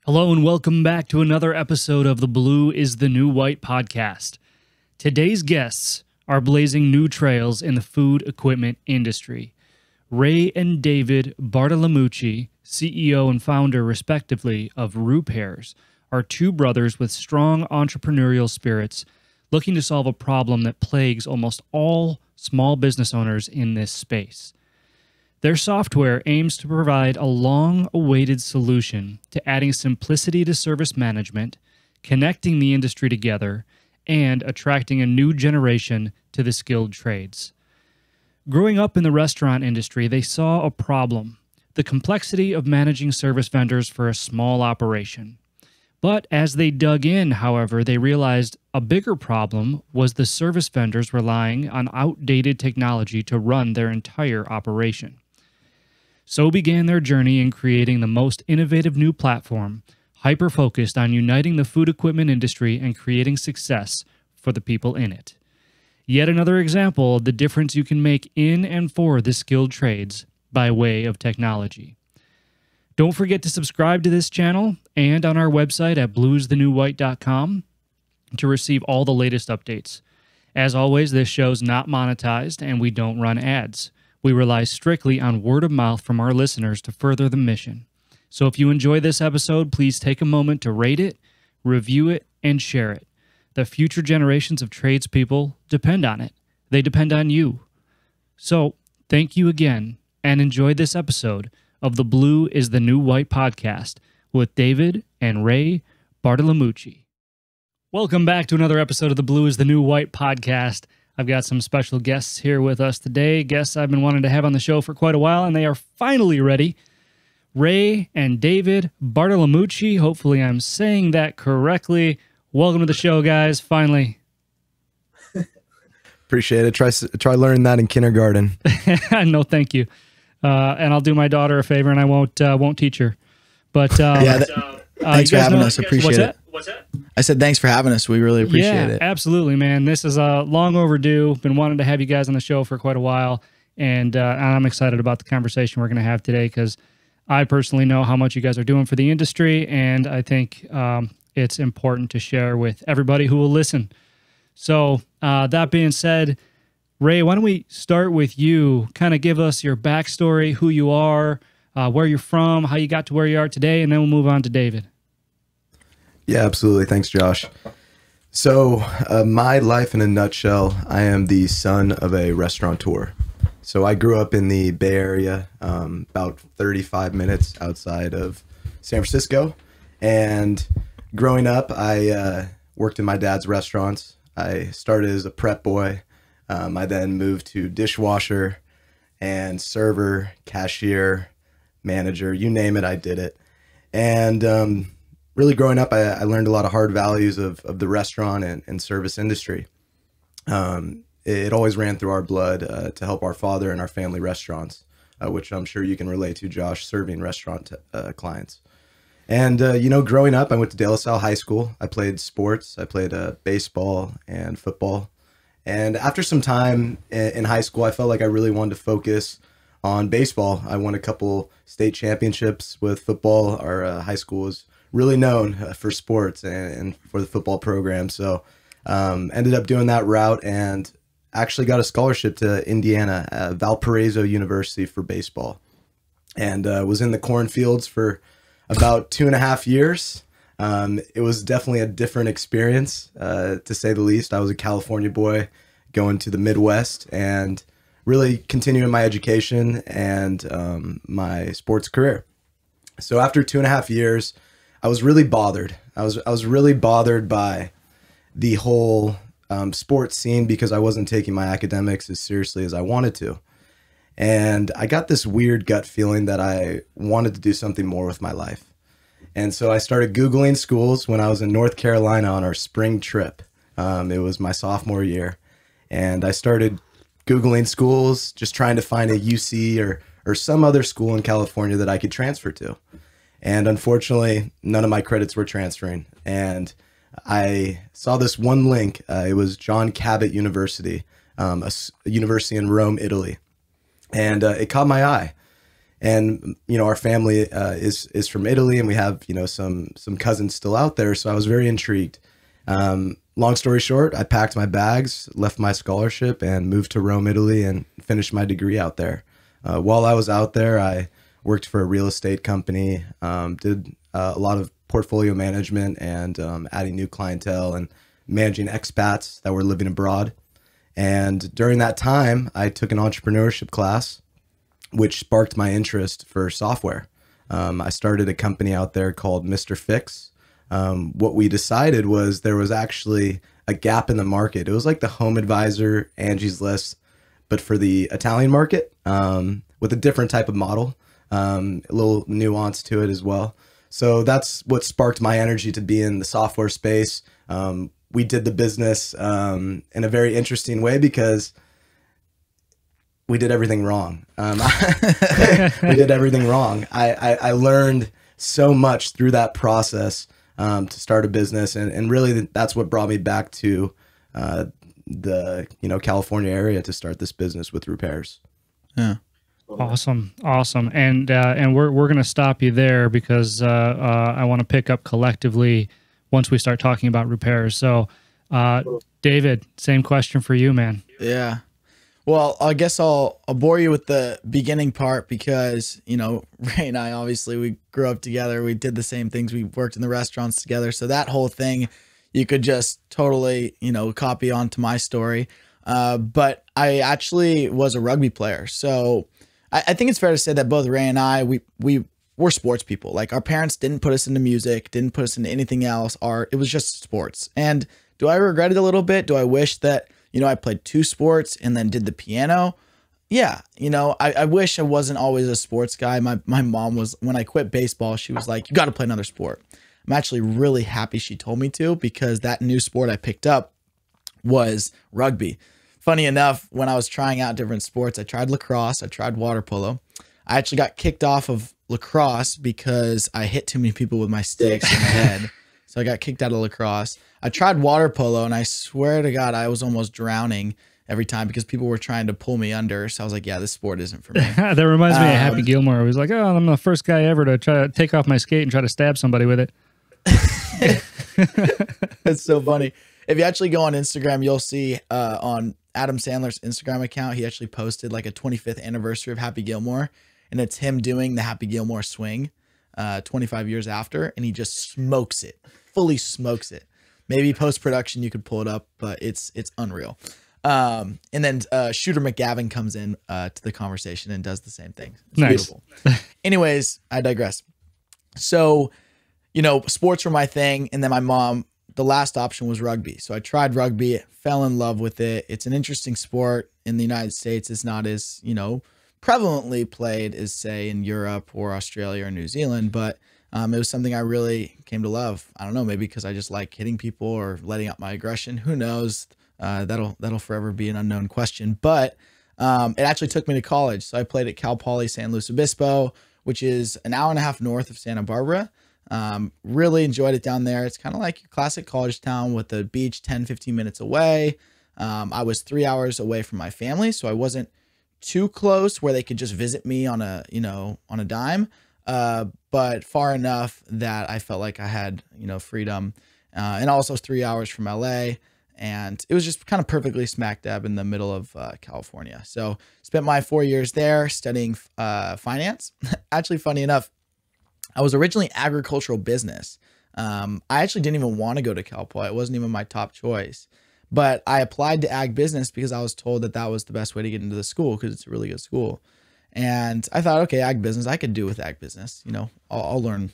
Hello and welcome back to another episode of the Blue is the New White podcast. Today's guests are blazing new trails in the food equipment industry. Ray and David Bartolomucci, CEO and founder respectively of Roopairs, are two brothers with strong entrepreneurial spirits looking to solve a problem that plagues almost all small business owners in this space. Their software aims to provide a long-awaited solution to adding simplicity to service management, connecting the industry together, and attracting a new generation to the skilled trades. Growing up in the restaurant industry, they saw a problem: the complexity of managing service vendors for a small operation. But as they dug in, however, they realized a bigger problem was the service vendors relying on outdated technology to run their entire operation. So began their journey in creating the most innovative new platform, hyper-focused on uniting the food equipment industry and creating success for the people in it. Yet another example of the difference you can make in and for the skilled trades by way of technology. Don't forget to subscribe to this channel and on our website at bluesthenewwhite.com to receive all the latest updates. As always, this show's not monetized and we don't run ads. We rely strictly on word of mouth from our listeners to further the mission. So if you enjoy this episode, please take a moment to rate it, review it, and share it. The future generations of tradespeople depend on it. They depend on you. So thank you again and enjoy this episode of the Blue is the New White podcast with David and Ray Bartolomucci. Welcome back to another episode of the Blue is the New White podcast. I've got some special guests here with us today, guests I've been wanting to have on the show for quite a while, and they are finally ready. Ray and David Bartolomucci. Hopefully I'm saying that correctly. Welcome to the show, guys, finally. Appreciate it. Try learning that in kindergarten. No, thank you. And I'll do my daughter a favor, and I won't teach her. But thanks for having us. Appreciate it. What's that? I said thanks for having us. We really appreciate it. Absolutely, man. This is long overdue. Been wanting to have you guys on the show for quite a while, and I'm excited about the conversation we're going to have today because I personally know how much you guys are doing for the industry, and I think it's important to share with everybody who will listen. So that being said, Ray, why don't we start with you? Kind of give us your backstory, who you are, where you're from, how you got to where you are today, and then we'll move on to David. Yeah, absolutely. Thanks, Josh. So my life in a nutshell, I am the son of a restaurateur. So I grew up in the Bay Area, about 35 minutes outside of San Francisco. And growing up, I worked in my dad's restaurants. I started as a prep boy. I then moved to dishwasher and server, cashier, manager, you name it, I did it. And really growing up, I learned a lot of hard values of the restaurant and service industry. It always ran through our blood to help our father and our family restaurants, which I'm sure you can relate to, Josh, serving restaurant clients. And, growing up, I went to De La Salle High School. I played sports. I played baseball and football. And after some time in high school, I felt like I really wanted to focus on baseball. I won a couple state championships with football. Our high school was really known for sports and for the football program. So ended up doing that route and actually got a scholarship to Indiana, Valparaiso University for baseball. And was in the cornfields for about 2.5 years. It was definitely a different experience, to say the least. I was a California boy going to the Midwest and really continuing my education and my sports career. So after 2.5 years, I was really bothered. I was really bothered by the whole sports scene because I wasn't taking my academics as seriously as I wanted to. And I got this weird gut feeling that I wanted to do something more with my life. And so I started Googling schools when I was in North Carolina on our spring trip. It was my sophomore year. And I started Googling schools, just trying to find a UC or some other school in California that I could transfer to. And unfortunately, none of my credits were transferring. And I saw this one link. It was John Cabot University, a university in Rome, Italy. And it caught my eye. And, our family is from Italy, and we have, some cousins still out there. So I was very intrigued. Long story short, I packed my bags, left my scholarship, and moved to Rome, Italy, and finished my degree out there. While I was out there, I worked for a real estate company, did a lot of portfolio management and adding new clientele and managing expats that were living abroad. And during that time, I took an entrepreneurship class, which sparked my interest for software. I started a company out there called Mr. Fix. What we decided was there was actually a gap in the market. It was like the Home Advisor, Angie's List, but for the Italian market, with a different type of model, a little nuance to it as well. So that's what sparked my energy to be in the software space. We did the business in a very interesting way because we did everything wrong. We did everything wrong. I learned so much through that process to start a business, and really that's what brought me back to the California area to start this business with Roopairs. Yeah. Awesome. And we're gonna stop you there because I want to pick up collectively once we start talking about Roopairs. So, David, same question for you, man. Yeah. Well, I guess I'll bore you with the beginning part because, Ray and I, obviously, we grew up together. We did the same things. We worked in the restaurants together. So that whole thing, you could just totally, copy onto my story. But I actually was a rugby player. So I think it's fair to say that both Ray and I, we were sports people. Like, our parents didn't put us into music, didn't put us into anything else. It was just sports. And do I regret it a little bit? Do I wish that, I played 2 sports and then did the piano? Yeah. I wish I wasn't always a sports guy. My mom was, when I quit baseball, she was like, you got to play another sport. I'm actually really happy she told me to, because that new sport I picked up was rugby. Funny enough, when I was trying out different sports, I tried lacrosse, I tried water polo. I actually got kicked off of lacrosse because I hit too many people with my sticks in the head. So I got kicked out of lacrosse. I tried water polo, and I swear to God, I was almost drowning every time because people were trying to pull me under. So I was like, yeah, this sport isn't for me. That reminds me of Happy Gilmore. He was like, oh, I'm the first guy ever to try to take off my skate and try to stab somebody with it. That's so funny. If you actually go on Instagram, you'll see on Adam Sandler's Instagram account, he actually posted like a 25th anniversary of Happy Gilmore, and it's him doing the Happy Gilmore swing 25 years after, and he just smokes it, fully smokes it. Maybe post-production you could pull it up, but it's unreal. And then Shooter McGavin comes in to the conversation and does the same thing. It's nice. Beautiful. Anyways, I digress. So, sports were my thing, and then my mom, the last option was rugby. So I tried rugby, fell in love with it. It's an interesting sport in the United States. It's not as, prevalently played as, say, in Europe or Australia or New Zealand, but it was something I really came to love. I don't know, maybe because I just like hitting people or letting out my aggression. Who knows? That'll forever be an unknown question. But it actually took me to college. So I played at Cal Poly San Luis Obispo, which is an hour and a half north of Santa Barbara. Really enjoyed it down there. It's kind of like your classic college town with the beach 10, 15 minutes away. I was 3 hours away from my family, so I wasn't too close where they could just visit me on a dime. But far enough that I felt like I had, freedom, and also 3 hours from LA. And it was just kind of perfectly smack dab in the middle of California. So spent my 4 years there studying finance. Actually, funny enough, I was originally agricultural business. I actually didn't even want to go to Cal Poly. It wasn't even my top choice. But I applied to ag business because I was told that was the best way to get into the school because it's a really good school. And I thought, okay, ag business, I could do with ag business. I'll learn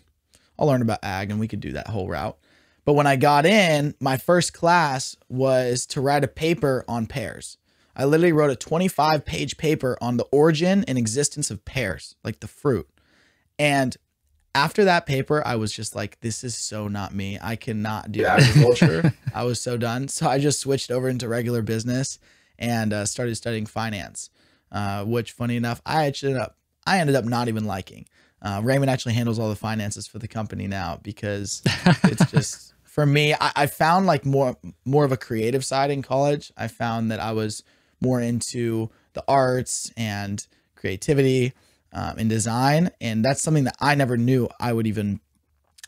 about ag, and we could do that whole route. But when I got in, my first class was to write a paper on pears. I literally wrote a 25-page paper on the origin and existence of pears, like the fruit. And after that paper, I was just like, this is so not me. I cannot do agriculture. I was so done. So I just switched over into regular business and started studying finance, which, funny enough, I ended up not even liking. Raymond actually handles all the finances for the company now because it's just, for me, I found like more of a creative side in college. I found that I was more into the arts and creativity. in design. And that's something that I never knew I would even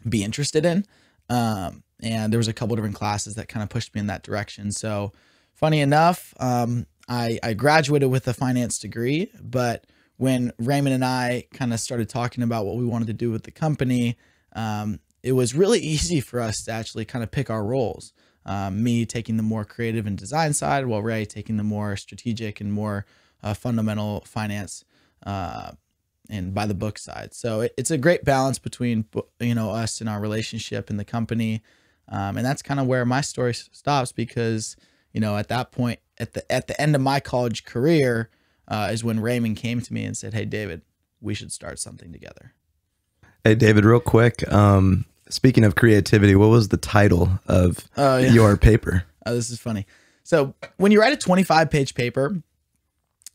be interested in. And there was a couple different classes that kind of pushed me in that direction. So funny enough, I graduated with a finance degree, but when Raymond and I kind of started talking about what we wanted to do with the company, it was really easy for us to actually kind of pick our roles. Me taking the more creative and design side, while Ray taking the more strategic and more fundamental finance and by the book side. So it's a great balance between, us and our relationship and the company. And that's kind of where my story stops, because, at that point, at the end of my college career, is when Raymond came to me and said, "Hey, David, we should start something together." Hey, David, real quick. Speaking of creativity, what was the title of your paper? Oh, this is funny. So when you write a 25-page paper,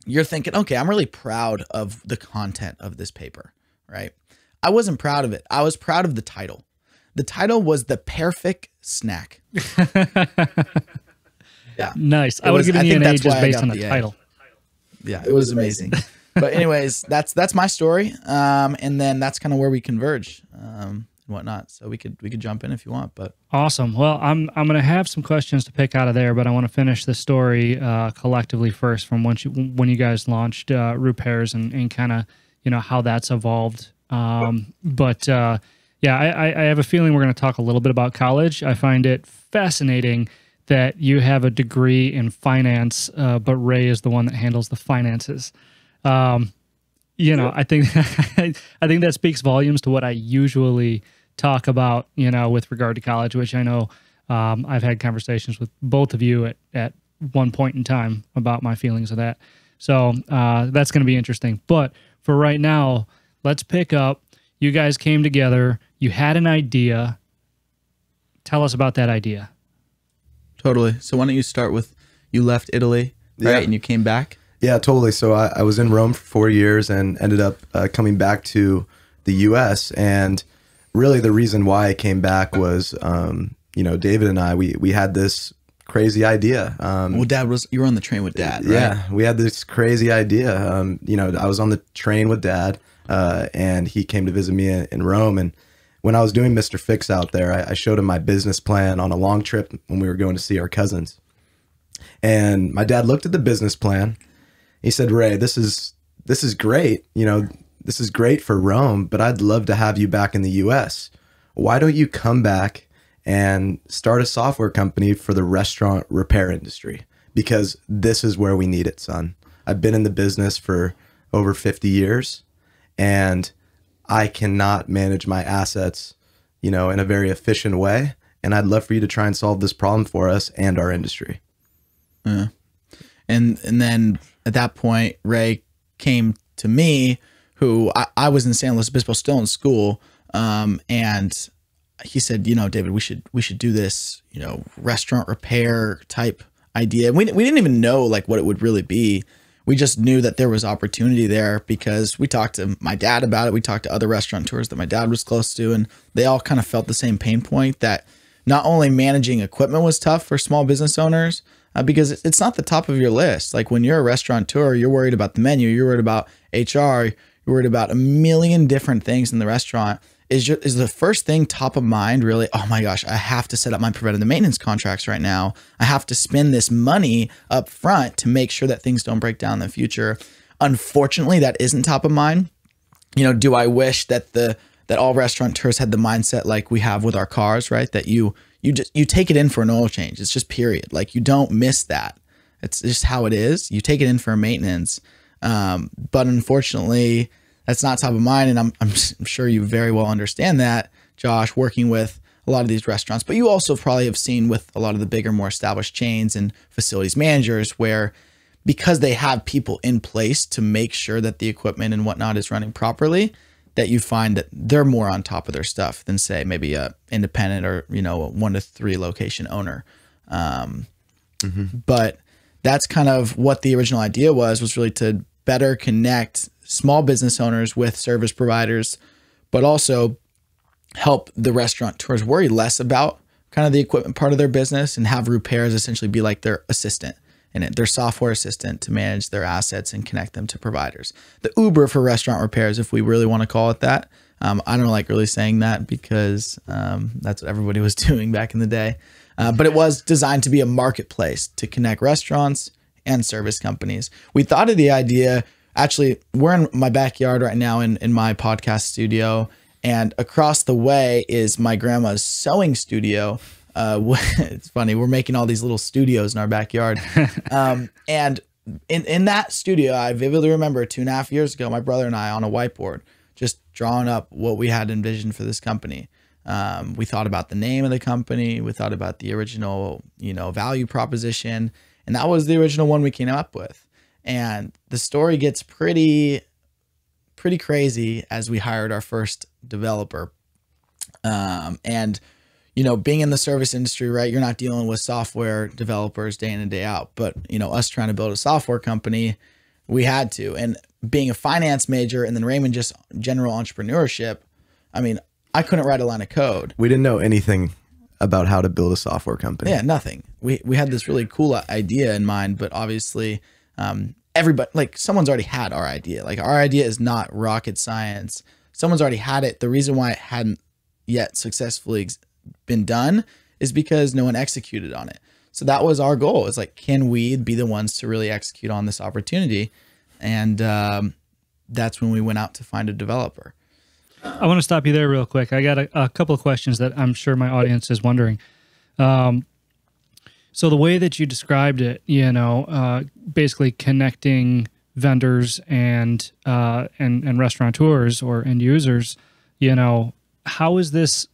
you're thinking, okay, I'm really proud of the content of this paper, right? I wasn't proud of it. I was proud of the title. The title was The Perfect Snack. Yeah. Nice. I would have given you an A just based on the title. Yeah, it was amazing. But anyways, that's my story. And then that's kind of where we converge and whatnot. So we could jump in if you want. But awesome. Well, I'm going to have some questions to pick out of there, but I want to finish the story collectively first from when you guys launched Roopairs and kind of how that's evolved. Yeah, I have a feeling we're going to talk a little bit about college. I find it fascinating that you have a degree in finance, but Ray is the one that handles the finances. I think I think that speaks volumes to what I usually talk about, with regard to college, which I know I've had conversations with both of you at one point in time about my feelings of that. So that's going to be interesting. But for right now, let's pick up. You guys came together. You had an idea. Tell us about that idea. Totally. So why don't you start with, you left Italy, right? And you came back? Yeah, totally. So I was in Rome for 4 years and ended up coming back to the U.S. And really the reason why I came back was, David and I, we had this crazy idea. You were on the train with Dad, right? Yeah, we had this crazy idea. I was on the train with Dad, and he came to visit me in Rome. And when I was doing Mr. Fix out there, I showed him my business plan on a long trip when we were going to see our cousins. And my dad looked at the business plan. He said, "Ray, this is great. This is great for Rome, but I'd love to have you back in the US. Why don't you come back and start a software company for the restaurant repair industry? Because this is where we need it, son. I've been in the business for over 50 years, and I cannot manage my assets, in a very efficient way. And I'd love for you to try and solve this problem for us and our industry." Yeah. And then at that point, Ray came to me, who I was in San Luis Obispo, still in school. And he said, "David, we should do this, restaurant repair type idea." And we didn't even know what it would really be. We just knew that there was opportunity there because we talked to my dad about it. We talked to other restaurateurs that my dad was close to, and they all kind of felt the same pain point, that not only managing equipment was tough for small business owners, because it's not the top of your list. Like when you're a restaurateur, you're worried about the menu, you're worried about HR, you're worried about a million different things in the restaurant. Is the first thing top of mind really, oh my gosh, I have to set up my preventative maintenance contracts right now. I have to spend this money up front to make sure that things don't break down in the future. Unfortunately, that isn't top of mind. Do I wish that all restaurateurs had the mindset like we have with our cars, right? That you take it in for an oil change. It's just period. Like you don't miss that. It's just how it is. You take it in for a maintenance. But unfortunately, that's not top of mind. And I'm sure you very well understand that, Josh, working with a lot of these restaurants. But you also probably have seen with a lot of the bigger, more established chains and facilities managers where, because they have people in place to make sure that the equipment and whatnot is running properly, that you find that they're more on top of their stuff than, say, maybe a independent or, a 1 to 3 location owner. But that's kind of what the original idea was really to better connect small business owners with service providers, but also help the restaurateurs worry less about kind of the equipment part of their business and have Roopairs essentially be like their assistant and their software assistant to manage their assets and connect them to providers. The Uber for restaurant repairs, if we really want to call it that. I don't like really saying that because that's what everybody was doing back in the day. But it was designed to be a marketplace to connect restaurants and service companies. We thought of the idea, actually, we're in my backyard right now in my podcast studio, and across the way is my grandma's sewing studio. It's funny, we're making all these little studios in our backyard. And in that studio, I vividly remember 2.5 years ago, my brother and I on a whiteboard, just drawing up what we had envisioned for this company. We thought about the name of the company. We thought about the original, value proposition. And that was the original one we came up with. And the story gets pretty crazy as we hired our first developer. And being in the service industry, right, you're not dealing with software developers day in and day out, but, us trying to build a software company, we had to. And being a finance major and then Raymond just general entrepreneurship, I mean, I couldn't write a line of code. We didn't know anything about how to build a software company. Yeah, nothing. We had this really cool idea in mind, but obviously everybody, like someone's already had our idea. Like our idea is not rocket science. Someone's already had it. The reason why it hadn't yet successfully been done is because no one executed on it. So that was our goal. It's like, can we be the ones to really execute on this opportunity? And that's when we went out to find a developer. I want to stop you there real quick. I got a couple of questions that I'm sure my audience is wondering. So the way that you described it, basically connecting vendors and restaurateurs or end users, how is this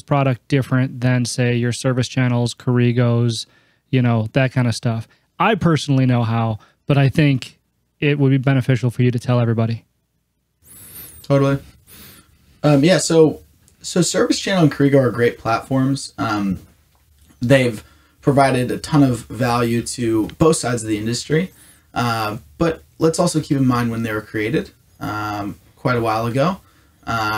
product different than, say, your service channels, Corrigos, that kind of stuff? I personally know how, but I think it would be beneficial for you to tell everybody. Totally. Yeah. So Service Channel and Corrigo are great platforms. They've provided a ton of value to both sides of the industry. But let's also keep in mind when they were created quite a while ago.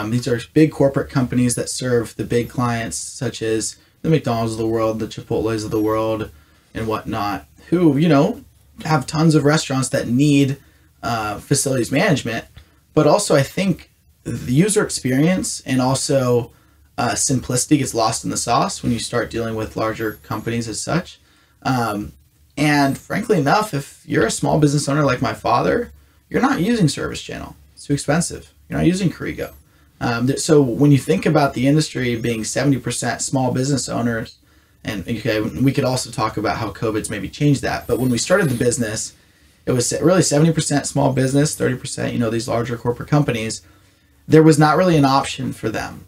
These are big corporate companies that serve the big clients, such as the McDonald's of the world, the Chipotle's of the world, and whatnot, who, have tons of restaurants that need facilities management. But also, I think the user experience and also simplicity gets lost in the sauce when you start dealing with larger companies as such. And frankly enough, if you're a small business owner like my father, you're not using Service Channel. It's too expensive. You're not using Corrigo. So when you think about the industry being 70% small business owners, and okay, we could also talk about how COVID's maybe changed that. But when we started the business, it was really 70% small business, 30%, these larger corporate companies. There was not really an option for them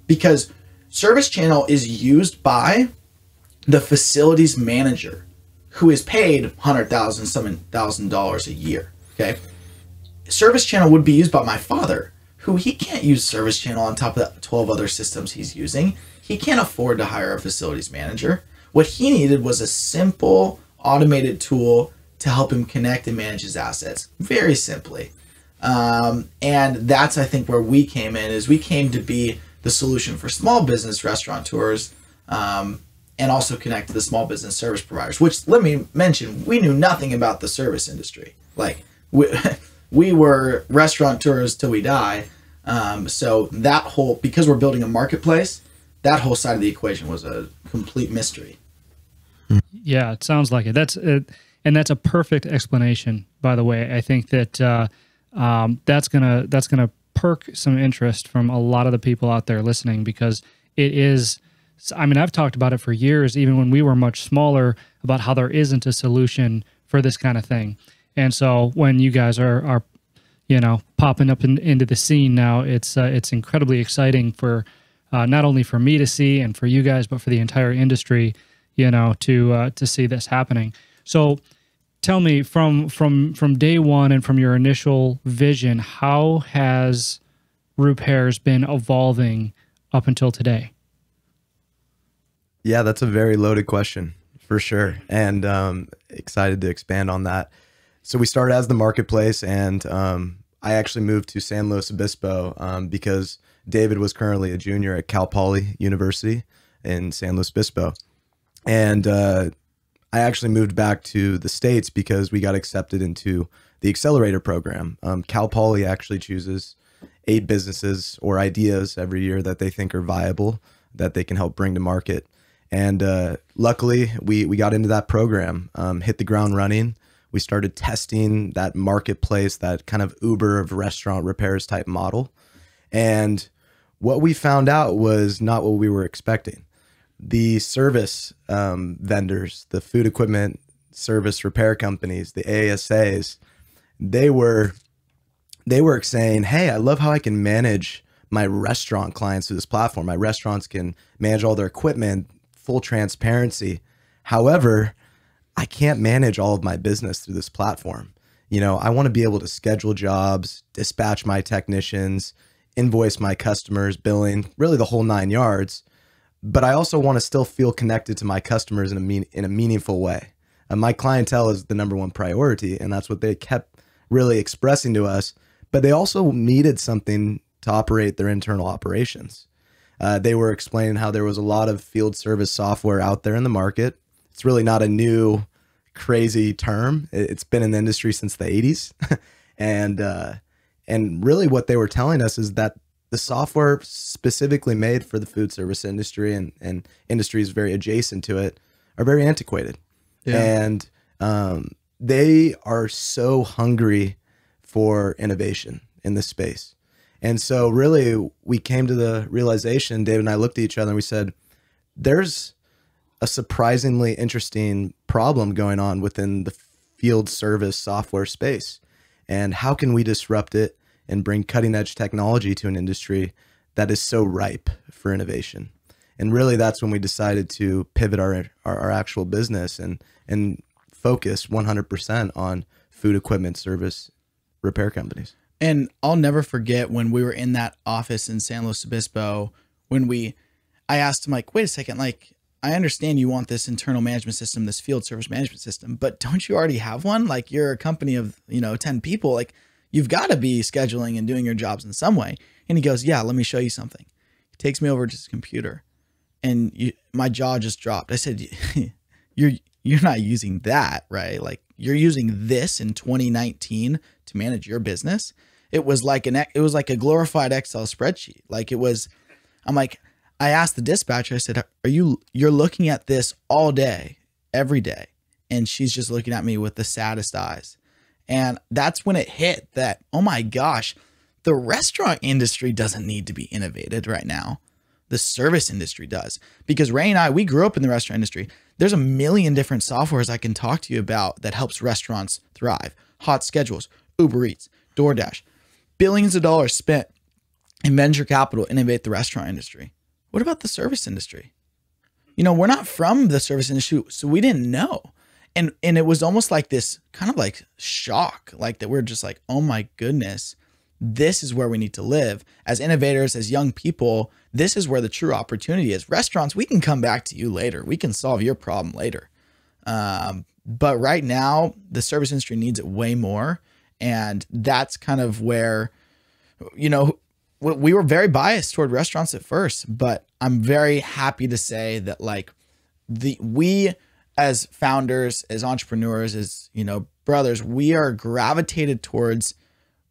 because Service Channel is used by the facilities manager who is paid $100,000 a year. Okay. Service Channel would be used by my father, who he can't use Service Channel on top of the 12 other systems he's using. He can't afford to hire a facilities manager. What he needed was a simple automated tool to help him connect and manage his assets very simply. And that's, I think, where we came in, is we came to be the solution for small business restaurateurs, and also connect to the small business service providers, which, let me mention, we knew nothing about the service industry. Like we were restaurateurs till we die. So that whole, because we're building a marketplace, that whole side of the equation was a complete mystery. Yeah, it sounds like it. And that's a perfect explanation, by the way. I think that that's gonna perk some interest from a lot of the people out there listening, because it is. I mean, I've talked about it for years, even when we were much smaller, about how there isn't a solution for this kind of thing. And so when you guys are popping up into the scene now, it's incredibly exciting for not only for me to see and for you guys, but for the entire industry, to see this happening. So tell me, from day one and from your initial vision, how has Roopairs been evolving up until today? Yeah, that's a very loaded question for sure. And excited to expand on that. So we started as the marketplace, and I actually moved to San Luis Obispo because David was currently a junior at Cal Poly University in San Luis Obispo. And I actually moved back to the States because we got accepted into the accelerator program. Cal Poly actually chooses 8 businesses or ideas every year that they think are viable that they can help bring to market. And luckily, we got into that program, hit the ground running. We started testing that marketplace, that kind of Uber of restaurant repairs type model. And what we found out was not what we were expecting. The service vendors, the food equipment service repair companies, the ASAs, they were saying, hey, I love how I can manage my restaurant clients through this platform. My restaurants can manage all their equipment, full transparency. However, I can't manage all of my business through this platform. You know, I want to be able to schedule jobs, dispatch my technicians, invoice my customers, billing, really the whole 9 yards. But I also want to still feel connected to my customers in a meaningful way. My clientele is the number one priority, and that's what they kept really expressing to us. But they also needed something to operate their internal operations. They were explaining how there was a lot of field service software out there in the market. It's really not a new, crazy term. It's been in the industry since the 80s. And really what they were telling us is that the software specifically made for the food service industry and industries very adjacent to it are very antiquated. Yeah. And they are so hungry for innovation in this space. And so really we came to the realization, David and I looked at each other and we said, there's a surprisingly interesting problem going on within the field service software space. And how can we disrupt it and bring cutting edge technology to an industry that is so ripe for innovation? And really that's when we decided to pivot our actual business and focus 100% on food equipment service repair companies. And I'll never forget when we were in that office in San Luis Obispo, I asked him, like, wait a second, like, I understand you want this internal management system, this field service management system, but don't you already have one? Like, you're a company of, 10 people. Like, you've got to be scheduling and doing your jobs in some way. And he goes, yeah, let me show you something. He takes me over to his computer and my jaw just dropped. I said, you're not using that, right? Like, you're using this in 2019 to manage your business. It was like a glorified Excel spreadsheet. Like, I asked the dispatcher, I said, you're looking at this all day, every day. And she's just looking at me with the saddest eyes. And that's when it hit that, oh my gosh, the restaurant industry doesn't need to be innovated right now. The service industry does. Because Ray and I, we grew up in the restaurant industry. There's a million different softwares I can talk to you about that helps restaurants thrive. Hot schedules, Uber Eats, DoorDash, billions of dollars spent in venture capital to innovate the restaurant industry. What about the service industry? We're not from the service industry, so we didn't know. And it was almost like this kind of like shock, like that we're just like, oh my goodness, this is where we need to live. As innovators, as young people, this is where the true opportunity is. Restaurants, we can come back to you later. We can solve your problem later. But right now, the service industry needs it way more. And that's kind of where, we were very biased toward restaurants at first, but I'm very happy to say that we as founders, as entrepreneurs, as, brothers, we are gravitated towards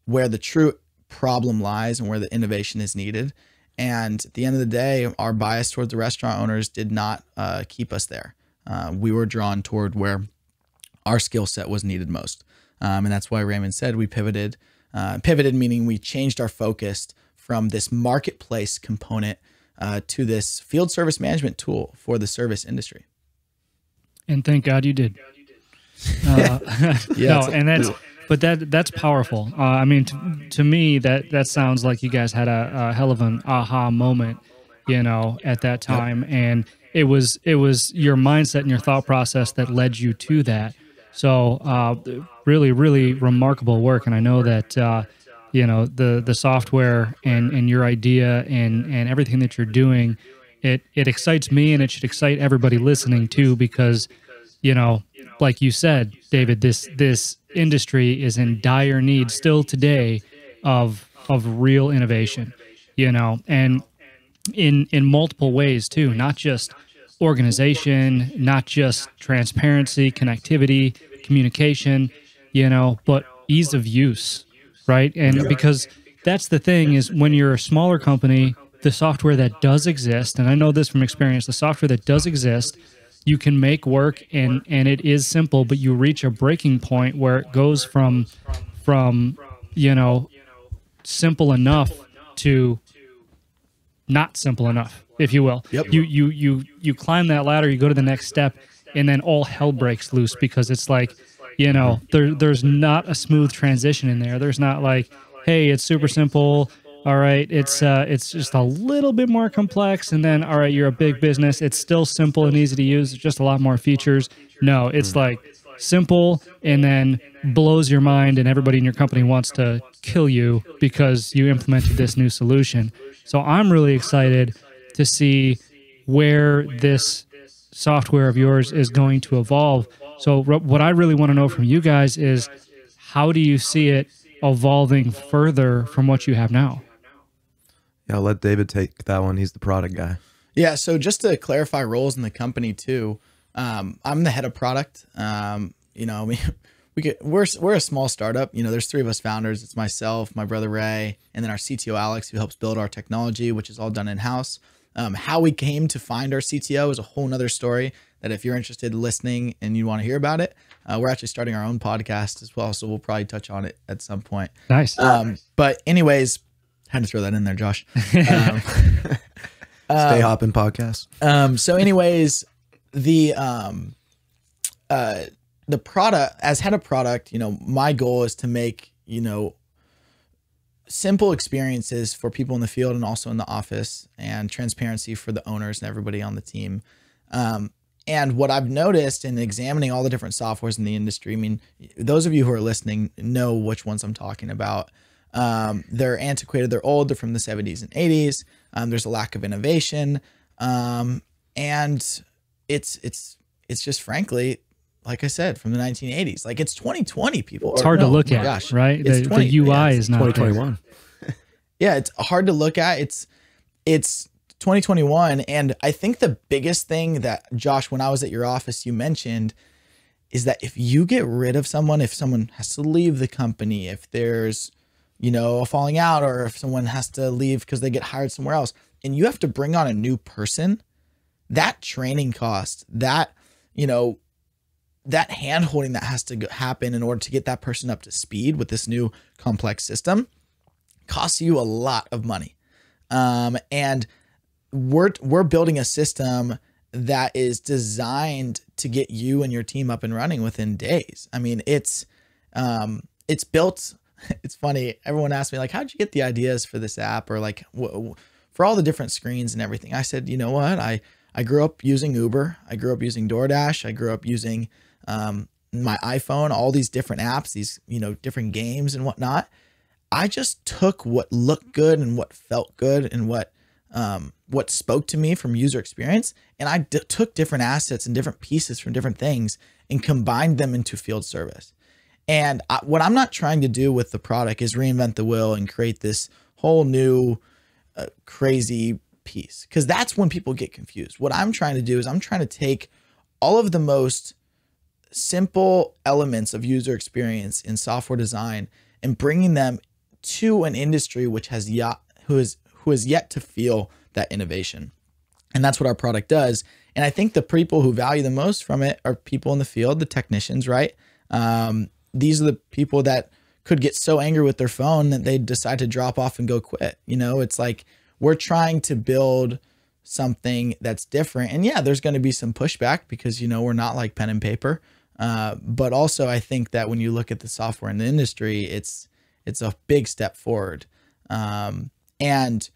where the true problem lies and where the innovation is needed. And at the end of the day, our bias towards the restaurant owners did not keep us there. We were drawn toward where our skill set was needed most. And that's why Raymond said we pivoted. Pivoted meaning we changed our focus from this marketplace component to this field service management tool for the service industry. And thank God you did. That's powerful. I mean, to me, that sounds like you guys had a hell of an aha moment, at that time. Yep. And it was your mindset and your thought process that led you to that. So really, really remarkable work. And I know that, the software and your idea and everything that you're doing, it excites me, and it should excite everybody listening too, because, like you said, David, this industry is in dire need still today of real innovation, and in multiple ways too, not just organization, not just transparency, connectivity, communication, but ease of use, right? And because that's the thing is when you're a smaller company, the software that does exist, and I know this from experience, the software that does exist, you can make work and it is simple, but you reach a breaking point where it goes from simple enough to not simple enough, if you will. Yep. You climb that ladder, you go to the next step, and then all hell breaks loose because it's like, there's not a smooth transition in there. There's not like, hey, it's super simple. All right, it's just a little bit more complex, and then all right, you're a big business. It's still simple and easy to use. It's just a lot more features. No, it's like simple and then blows your mind, and everybody in your company wants to kill you because you implemented this new solution. So I'm really excited to see where this software of yours is going to evolve. So what I really want to know from you guys is, how do you see it evolving further from what you have now? Yeah, I'll let David take that one. He's the product guy. Yeah. So just to clarify roles in the company too, I'm the head of product. We're a small startup. There's 3 of us founders. It's myself, my brother Ray, and then our CTO Alex, who helps build our technology, which is all done in house. How we came to find our CTO is a whole nother story that if you're interested in listening and you want to hear about it, we're actually starting our own podcast as well. So we'll probably touch on it at some point. Nice. But anyways, had to throw that in there, Josh. Stay Hoppin' podcast. So anyways, the product, as head of product, my goal is to make, simple experiences for people in the field and also in the office, and transparency for the owners and everybody on the team. And what I've noticed in examining all the different softwares in the industry, I mean, those of you who are listening know which ones I'm talking about. They're antiquated, they're old, they're from the 70s and 80s. There's a lack of innovation. And it's just frankly, like I said, from the 1980s. Like, it's 2020, people. It's hard to look at, right? The UI is not 2021. Yeah, it's hard to look at. It's 2021. And I think the biggest thing that, Josh, when I was at your office, you mentioned is that if you get rid of someone, if someone has to leave the company, if there's, a falling out, or if someone has to leave because they get hired somewhere else, and you have to bring on a new person, that training cost, that hand-holding that has to happen in order to get that person up to speed with this new complex system costs you a lot of money. And we're building a system that is designed to get you and your team up and running within days. I mean, it's built. It's funny. Everyone asks me, like, how'd you get the ideas for this app, or like for all the different screens and everything? I said, you know what? I grew up using Uber. I grew up using DoorDash. I grew up using my iPhone, all these different apps, these, different games and whatnot. I just took what looked good and what felt good and what spoke to me from user experience. And I took different assets and different pieces from different things and combined them into field service. And what I'm not trying to do with the product is reinvent the wheel and create this whole new crazy piece, because that's when people get confused. What I'm trying to do is I'm trying to take all of the most simple elements of user experience in software design and bringing them to an industry which has who has yet to feel that innovation. And that's what our product does. And I think the people who value the most from it are people in the field, the technicians, right? These are the people that could get so angry with their phone that they decide to drop off and go quit. It's like, we're trying to build something that's different. And yeah, there's going to be some pushback because, we're not like pen and paper. But also I think that when you look at the software in the industry, it's a big step forward. And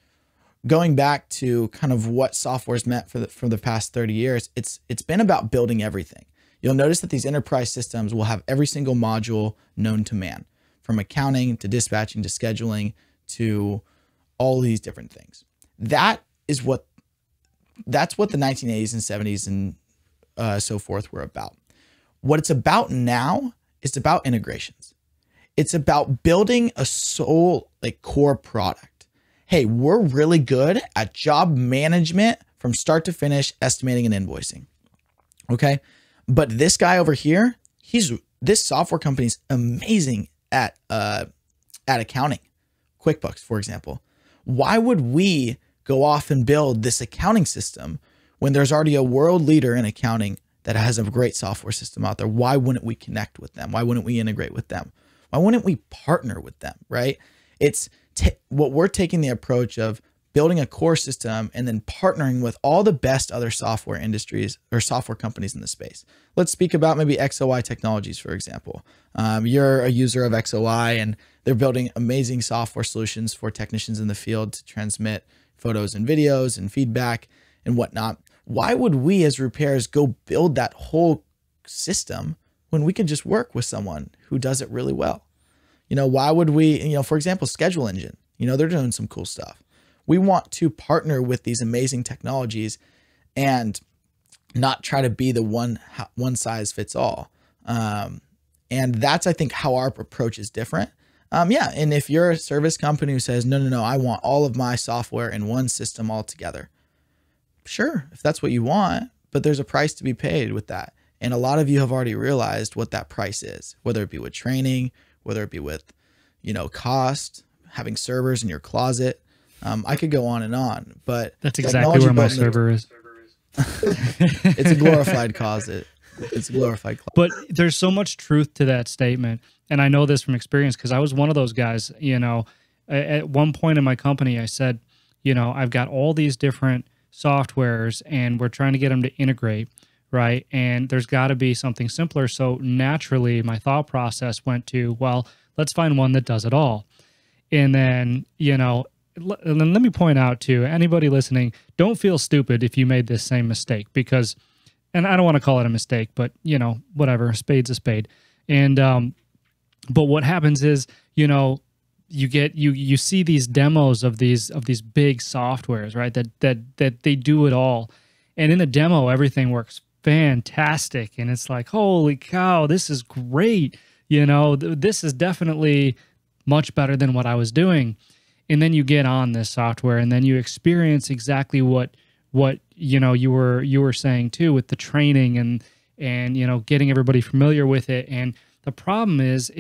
going back to kind of what software's meant for the past 30 years, it's been about building everything. You'll notice that these enterprise systems will have every single module known to man, from accounting to dispatching to scheduling to all these different things. That's what the 1980s and 70s and so forth were about. What it's about now is about integrations. It's about building a core product. Hey, we're really good at job management from start to finish, estimating and invoicing. Okay. But this guy over here, this software company's amazing at accounting, QuickBooks, for example. Why would we go off and build this accounting system when there's already a world leader in accounting that has a great software system out there? Why wouldn't we connect with them? Why wouldn't we integrate with them? Why wouldn't we partner with them, right? It's what we're taking the approach of building a core system and then partnering with all the best other software industries or software companies in the space. Let's speak about maybe XOI Technologies, for example. You're a user of XOI and they're building amazing software solutions for technicians in the field to transmit photos and videos and feedback and whatnot. Why would we as Roopairs go build that whole system when we can just work with someone who does it really well? Why would we, for example, Schedule Engine, they're doing some cool stuff. We want to partner with these amazing technologies and not try to be the one size fits all. And that's, I think, how our approach is different. Yeah. And if you're a service company who says, no, I want all of my software in one system altogether. Sure, if that's what you want, but there's a price to be paid with that. And a lot of you have already realized what that price is, whether it be with training, whether it be with, cost, having servers in your closet. I could go on, but that's exactly where my server is. It's a glorified closet. It's a glorified closet. But there's so much truth to that statement. And I know this from experience because I was one of those guys, at one point in my company, I said, I've got all these different softwares and we're trying to get them to integrate, right? And there's got to be something simpler. So naturally, my thought process went to, well, let's find one that does it all. And then, and then let me point out to anybody listening, don't feel stupid if you made this same mistake because, and I don't want to call it a mistake, but whatever, a spade's a spade. And, but what happens is, you see these demos of these big softwares, right? That they do it all. And in the demo, everything works fantastic. And it's like, holy cow, this is great. This is definitely much better than what I was doing. And then you get on this software and then you experience exactly what you were saying too with the training and getting everybody familiar with it. And the problem is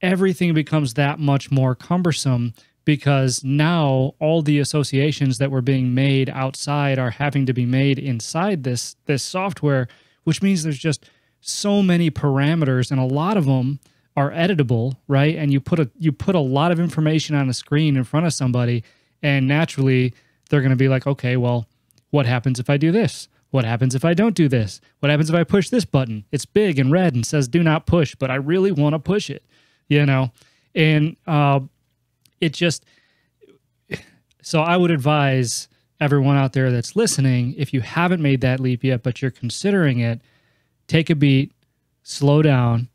everything becomes that much more cumbersome because now all the associations that were being made outside are having to be made inside this software, which means there's just so many parameters and a lot of them are editable, right? And you put a lot of information on a screen in front of somebody and naturally they're going to be like, okay, well, what happens if I do this? What happens if I don't do this? What happens if I push this button? It's big and red and says do not push, but I really want to push it, And so I would advise everyone out there that's listening, if you haven't made that leap yet, but you're considering it, take a beat, slow down,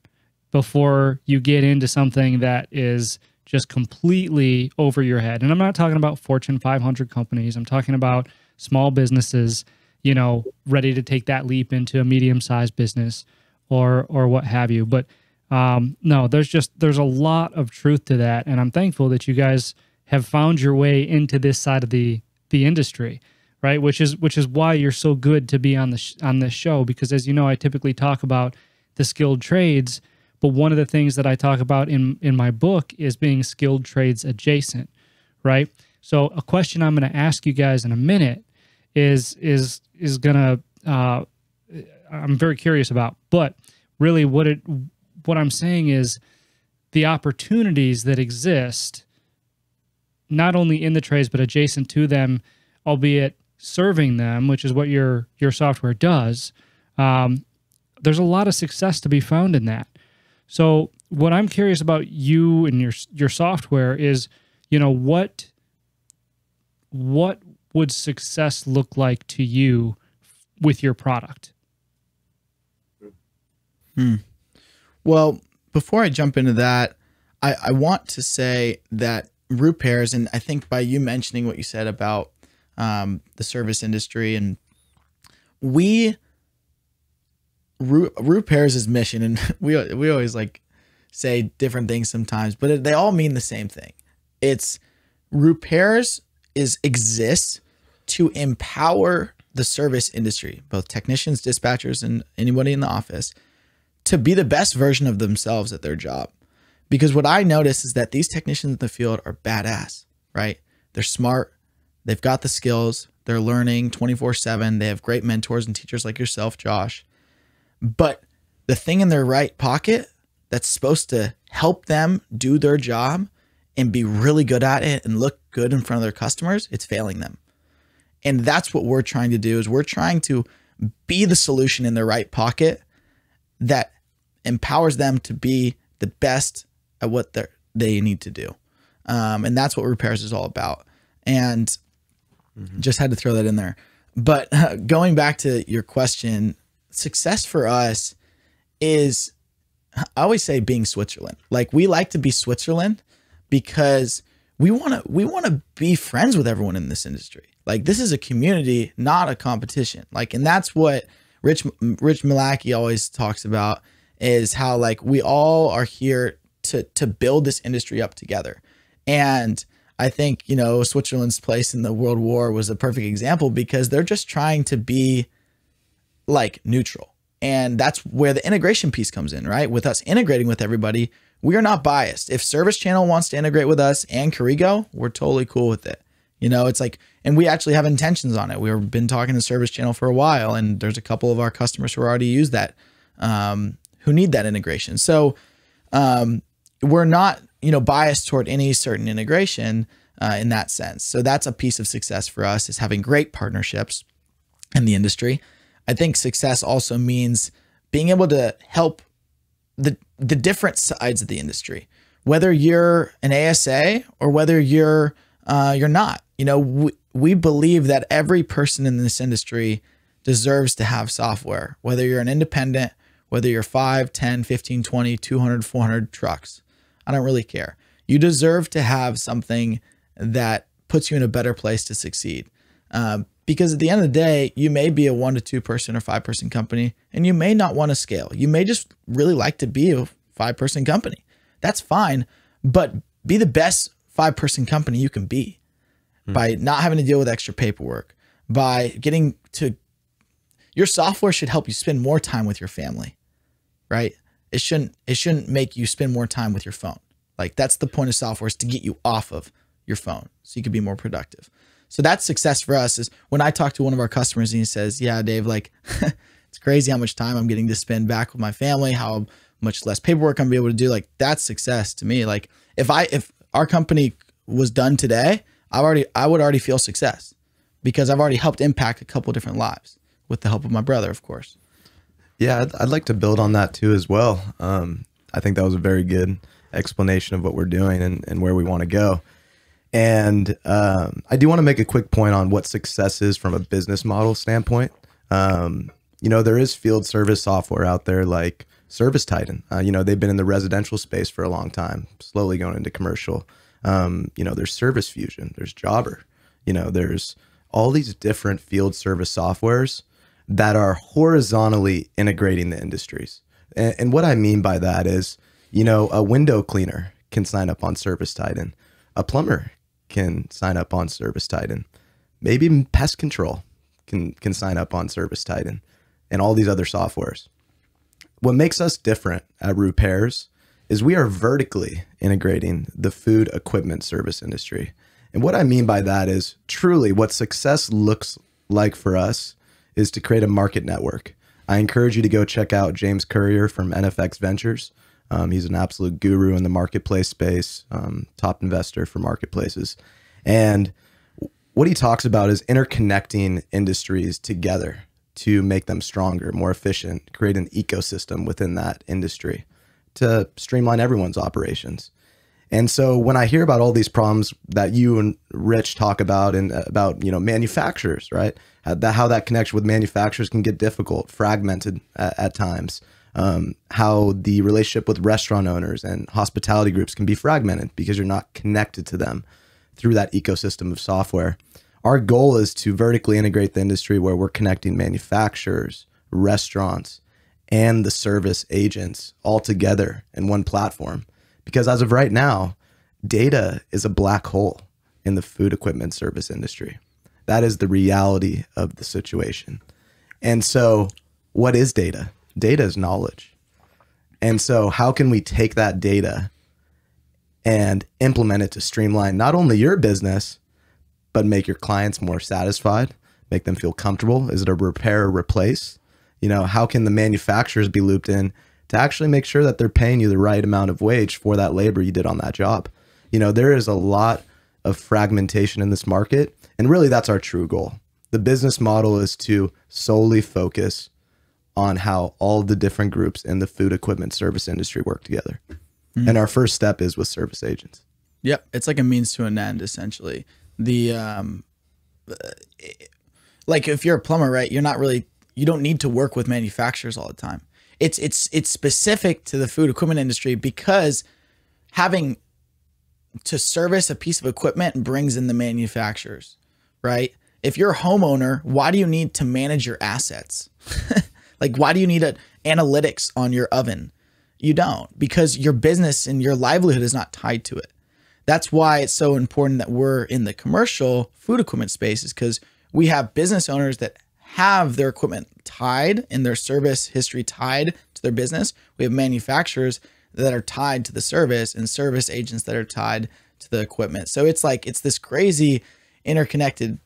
before you get into something that is just completely over your head. And I'm not talking about Fortune 500 companies. I'm talking about small businesses, ready to take that leap into a medium-sized business or what have you. But no, there's a lot of truth to that. And I'm thankful that you guys have found your way into this side of the industry, right? Which is why you're so good to be on this show, because as you know, I typically talk about the skilled trades. But one of the things that I talk about in my book is being skilled trades adjacent, right? So a question I'm going to ask you guys in a minute is gonna I'm very curious about. But really, what I'm saying is the opportunities that exist, not only in the trades but adjacent to them, albeit serving them, which is what your software does. There's a lot of success to be found in that. So what I'm curious about you and your software is, what would success look like to you with your product? Well, before I jump into that, I want to say that Roopairs, and I think by you mentioning what you said about the service industry, and Roopairs' mission, and we always say different things sometimes, but they all mean the same thing. It's Roopairs exists to empower the service industry, both technicians, dispatchers, and anybody in the office, to be the best version of themselves at their job. Because what I notice is that these technicians in the field are badass, right? They're smart. They've got the skills. They're learning 24/7. They have great mentors and teachers like yourself, Josh. But the thing in their right pocket that's supposed to help them do their job and be really good at it and look good in front of their customers, it's failing them. And that's what we're trying to do, is we're trying to be the solution in their right pocket that empowers them to be the best at what they need to do. And that's what Roopairs is all about. And just had to throw that in there. But going back to your question, success for us is, I always say, being Switzerland. Like, we like to be Switzerland because we want to be friends with everyone in this industry. Like, this is a community, not a competition. Like, and that's what Rich Milacki always talks about, is how, like, we all are here to build this industry up together. And I think, you know, Switzerland's place in the World War was a perfect example, because they're just trying to be like neutral. And that's where the integration piece comes in, right? With us integrating with everybody, we are not biased. If Service Channel wants to integrate with us and Corrigo, we're totally cool with it. You know, it's like, and we actually have intentions on it. We've been talking to Service Channel for a while, and there's a couple of our customers who already use that, who need that integration. So we're not, you know, biased toward any certain integration in that sense. So that's a piece of success for us, is having great partnerships in the industry. I think success also means being able to help the different sides of the industry, whether you're an ASA or whether you're not. You know, we believe that every person in this industry deserves to have software, whether you're an independent, whether you're 5, 10, 15, 20, 200, 400 trucks. I don't really care. You deserve to have something that puts you in a better place to succeed. Because at the end of the day, you may be a 1 to 2 person or 5 person company, and you may not want to scale. You may just really like to be a 5 person company. That's fine, but be the best 5 person company you can be by not having to deal with extra paperwork, by getting to, your software should help you spend more time with your family, right? It shouldn't make you spend more time with your phone. Like, that's the point of software, is to get you off of your phone so you can be more productive. So that's success for us. Is when I talk to one of our customers and he says, yeah, Dave, like, it's crazy how much time I'm getting to spend back with my family, how much less paperwork I'm able to do. Like, that's success to me. Like, if our company was done today, I would already feel success, because I've already helped impact a couple of different lives with the help of my brother, of course. Yeah, I'd like to build on that too as well. I think that was a very good explanation of what we're doing and where we want to go. And I do want to make a quick point on what success is from a business model standpoint. You know, there is field service software out there like Service Titan. You know, they've been in the residential space for a long time, slowly going into commercial. You know, there's Service Fusion, there's Jobber. You know, there's all these different field service softwares that are horizontally integrating the industries. And what I mean by that is, you know, a window cleaner can sign up on Service Titan. A plumber can sign up on Service Titan. Maybe pest control can sign up on Service Titan, and all these other softwares. What makes us different at Roopairs is we are vertically integrating the food equipment service industry. And what I mean by that is, truly what success looks like for us is to create a market network. I encourage you to go check out James Currier from NFX Ventures. He's an absolute guru in the marketplace space, top investor for marketplaces. And what he talks about is interconnecting industries together to make them stronger, more efficient, create an ecosystem within that industry to streamline everyone's operations. And so when I hear about all these problems that you and Rich talk about, and about, you know, manufacturers, right? How that connection with manufacturers can get difficult, fragmented at times. How the relationship with restaurant owners and hospitality groups can be fragmented because you're not connected to them through that ecosystem of software. Our goal is to vertically integrate the industry where we're connecting manufacturers, restaurants, and the service agents all together in one platform. Because as of right now, data is a black hole in the food equipment service industry. That is the reality of the situation. And so what is data? Data is knowledge. And so how can we take that data and implement it to streamline not only your business, but make your clients more satisfied, make them feel comfortable? Is it a repair or replace? You know, how can the manufacturers be looped in to actually make sure that they're paying you the right amount of wage for that labor you did on that job? You know, there is a lot of fragmentation in this market, and really that's our true goal. The business model is to solely focus on how all the different groups in the food equipment service industry work together. And our first step is with service agents. Yep. It's like a means to an end, essentially. Like if you're a plumber, right, you don't need to work with manufacturers all the time. It's specific to the food equipment industry because having to service a piece of equipment brings in the manufacturers, right? If you're a homeowner, why do you need to manage your assets? Like, why do you need analytics on your oven? You don't, because your business and your livelihood is not tied to it. That's why it's so important that we're in the commercial food equipment space, is because we have business owners that have their equipment tied and their service history tied to their business. We have manufacturers that are tied to the service and service agents that are tied to the equipment. So it's like, it's this crazy interconnected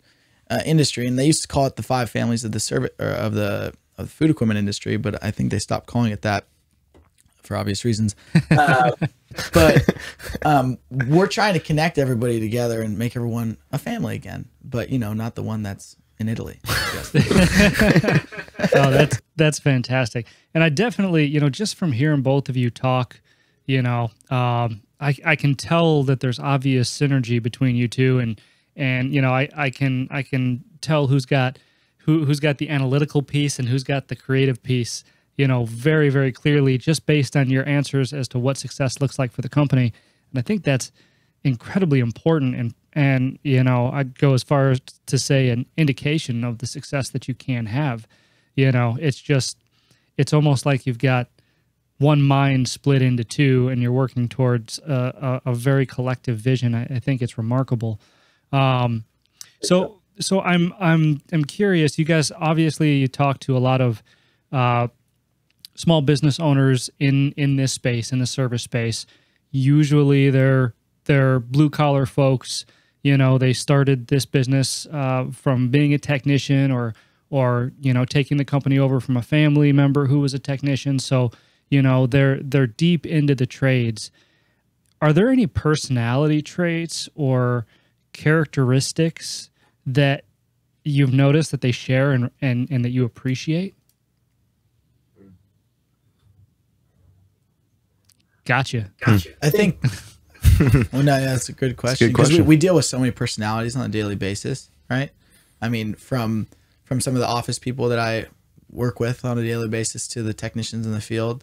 industry. And they used to call it the 5 families of the service of the food equipment industry, but I think they stopped calling it that for obvious reasons. But we're trying to connect everybody together and make everyone a family again, but you know, not the one that's in Italy. Oh, that's fantastic. And I definitely, you know, just from hearing both of you talk, you know, I can tell that there's obvious synergy between you two, and you know, I can tell who's got the analytical piece and who's got the creative piece, you know, very, very clearly, just based on your answers as to what success looks like for the company. And I think that's incredibly important, and you know, I'd go as far as to say an indication of the success that you can have. You know, it's almost like you've got one mind split into two, and you're working towards a very collective vision. I think it's remarkable. So I'm curious. You guys obviously you talk to a lot of small business owners in this space, in the service space. Usually they're blue collar folks. You know, they started this business from being a technician or you know, taking the company over from a family member who was a technician. So, you know, they're deep into the trades. Are there any personality traits or characteristics that you've noticed that they share and that you appreciate? Gotcha. I think, well, no, that's a good question, because we deal with so many personalities on a daily basis, right? I mean, from some of the office people that I work with on a daily basis to the technicians in the field.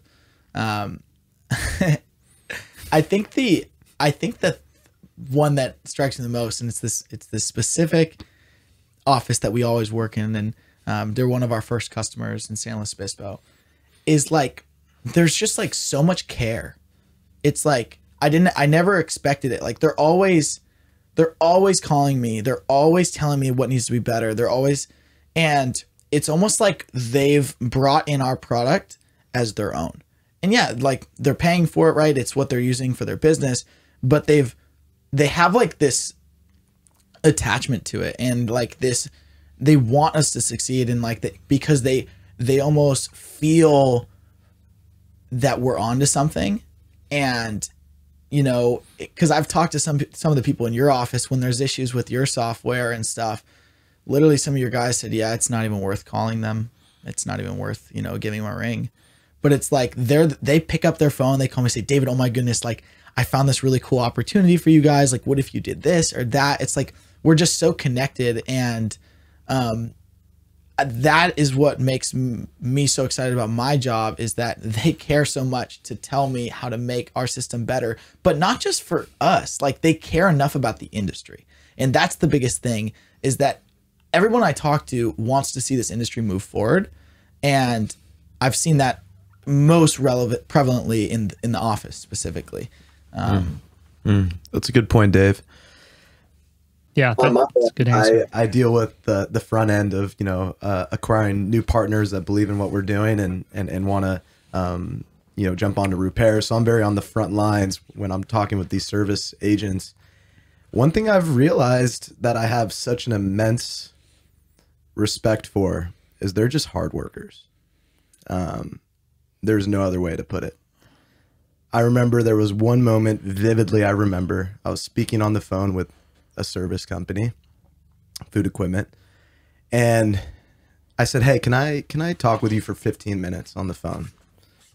I think the one that strikes me the most, and it's this specific office that we always work in, and they're one of our first customers in San Luis Obispo, is like, there's just like so much care. It's like, I never expected it. Like they're always calling me. They're always telling me what needs to be better. And it's almost like they've brought in our product as their own. And yeah, like they're paying for it, right? It's what they're using for their business, but they have like this attachment to it, and like this, they want us to succeed, and like because they almost feel that we're onto something. And you know, because I've talked to some of the people in your office when there's issues with your software and stuff. Literally, some of your guys said, "Yeah, it's not even worth calling them. It's not even worth, you know, giving them a ring." But it's like they pick up their phone, they call me and say, "David, oh my goodness, like I found this really cool opportunity for you guys. Like, what if you did this or that?" It's like we're just so connected, and that is what makes me so excited about my job, is that they care so much to tell me how to make our system better, but not just for us. Like they care enough about the industry. And that's the biggest thing, is that everyone I talk to wants to see this industry move forward. And I've seen that most prevalently in the office specifically. That's a good point, Dave. Yeah, that's a good answer. I deal with the front end of, acquiring new partners that believe in what we're doing and want to, jump onto Roopairs. So I'm very on the front lines when I'm talking with these service agents. One thing I've realized that I have such an immense respect for is they're just hard workers. There's no other way to put it. I remember there was one moment vividly. I was speaking on the phone with a service company, food equipment, and I said, "Hey, can I talk with you for 15 minutes on the phone?"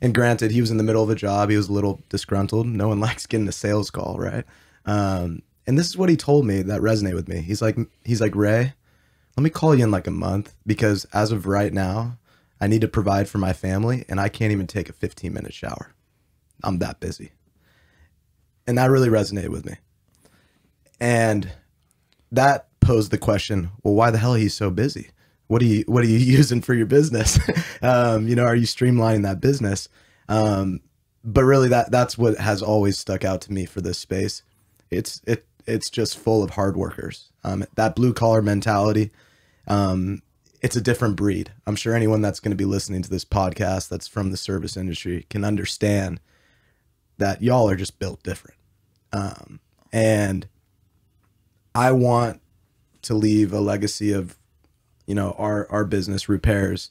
And granted, he was in the middle of a job. He was a little disgruntled. No one likes getting a sales call, right? And this is what he told me that resonated with me. He's like, "Ray, let me call you in like a month, because as of right now, I need to provide for my family, and I can't even take a 15-minute shower. I'm that busy." And that really resonated with me. And that posed the question, well, why the hell are you so busy? What are you using for your business? Are you streamlining that business? But really that's what has always stuck out to me for this space. It's just full of hard workers. That blue collar mentality. It's a different breed. I'm sure anyone that's going to be listening to this podcast that's from the service industry can understand that y'all are just built different. And I want to leave a legacy of, our business, Roopairs,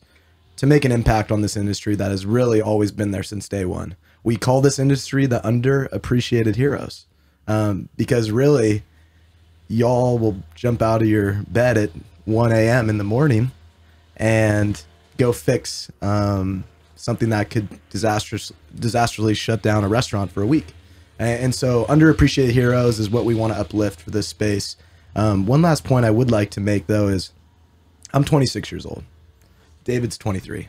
to make an impact on this industry that has really always been there since day one. We call this industry the underappreciated heroes, because really, y'all will jump out of your bed at 1 a.m. in the morning and go fix something that could disastrously shut down a restaurant for a week. And so underappreciated heroes is what we want to uplift for this space. One last point I would like to make, though, is I'm 26 years old. David's 23.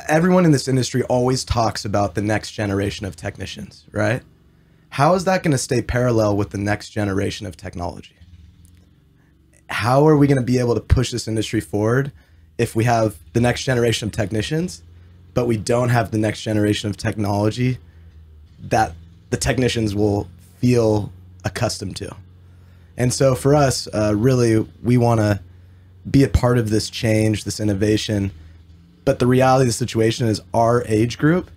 Everyone in this industry always talks about the next generation of technicians, right? How is that going to stay parallel with the next generation of technology? How are we going to be able to push this industry forward if we have the next generation of technicians, but we don't have the next generation of technology that the technicians will feel accustomed to? And so for us, really, we want to be a part of this change, this innovation. But the reality of the situation is our age group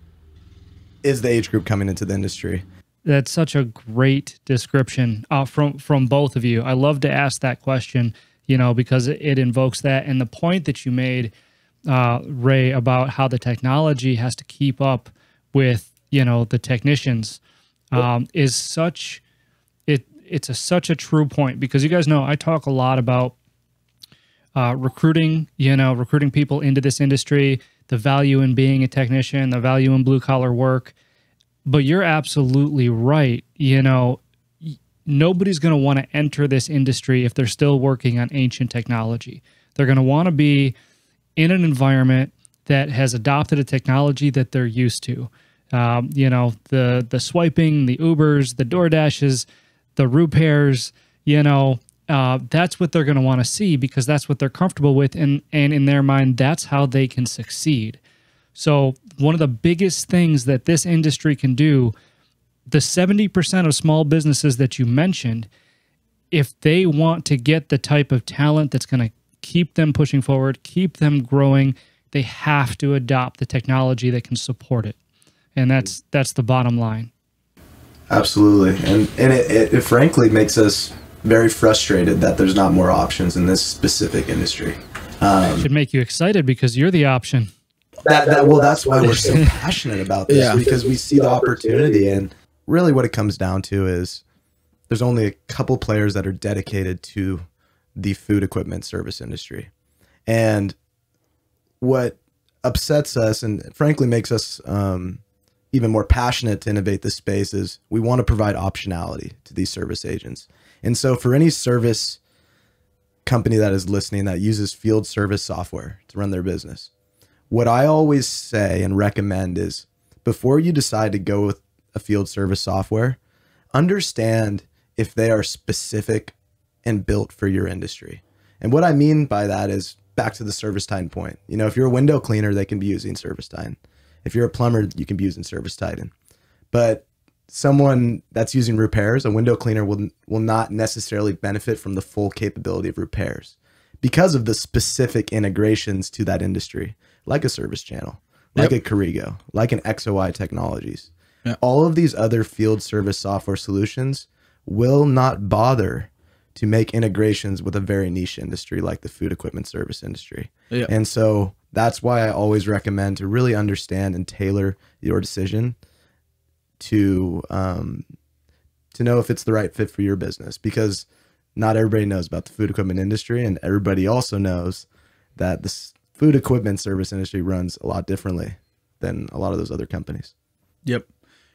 is the age group coming into the industry. That's such a great description from both of you. I love to ask that question, because it invokes that. And the point that you made, Ray, about how the technology has to keep up with, the technicians, is such a true point, because you guys know I talk a lot about recruiting people into this industry, the value in being a technician, the value in blue collar work. But you're absolutely right. Nobody's going to want to enter this industry if they're still working on ancient technology. They're going to want to be in an environment that has adopted a technology that they're used to. The swiping, the Ubers, the DoorDashes, the Roopairs, that's what they're going to want to see, because that's what they're comfortable with. And in their mind, that's how they can succeed. So one of the biggest things that this industry can do, the 70% of small businesses that you mentioned, if they want to get the type of talent that's going to keep them pushing forward, keep them growing, they have to adopt the technology that can support it. And that's the bottom line. Absolutely. And it frankly makes us very frustrated that there's not more options in this specific industry. It should make you excited, because you're the option. That's why we're so passionate about this, because we see the opportunity. And really what it comes down to is there's only a couple players that are dedicated to the food equipment service industry. And what upsets us and frankly makes us even more passionate to innovate this space is we want to provide optionality to these service agents. And so for any service company that is listening that uses field service software to run their business, what I always say and recommend is, before you decide to go with a field service software, understand if they are specific and built for your industry. And what I mean by that is back to the ServiceTitan point. If you're a window cleaner, they can be using ServiceTitan. If you're a plumber, you can be using ServiceTitan. But someone that's using Roopairs, a window cleaner will not necessarily benefit from the full capability of Roopairs because of the specific integrations to that industry, like a Service Channel, like a Corrigo, like an XOI Technologies. Yep. All of these other field service software solutions will not bother to make integrations with a very niche industry like the food equipment service industry. Yep. And so that's why I always recommend to really understand and tailor your decision to know if it's the right fit for your business, because not everybody knows about the food equipment industry, and everybody also knows that this food equipment service industry runs a lot differently than a lot of those other companies. Yep.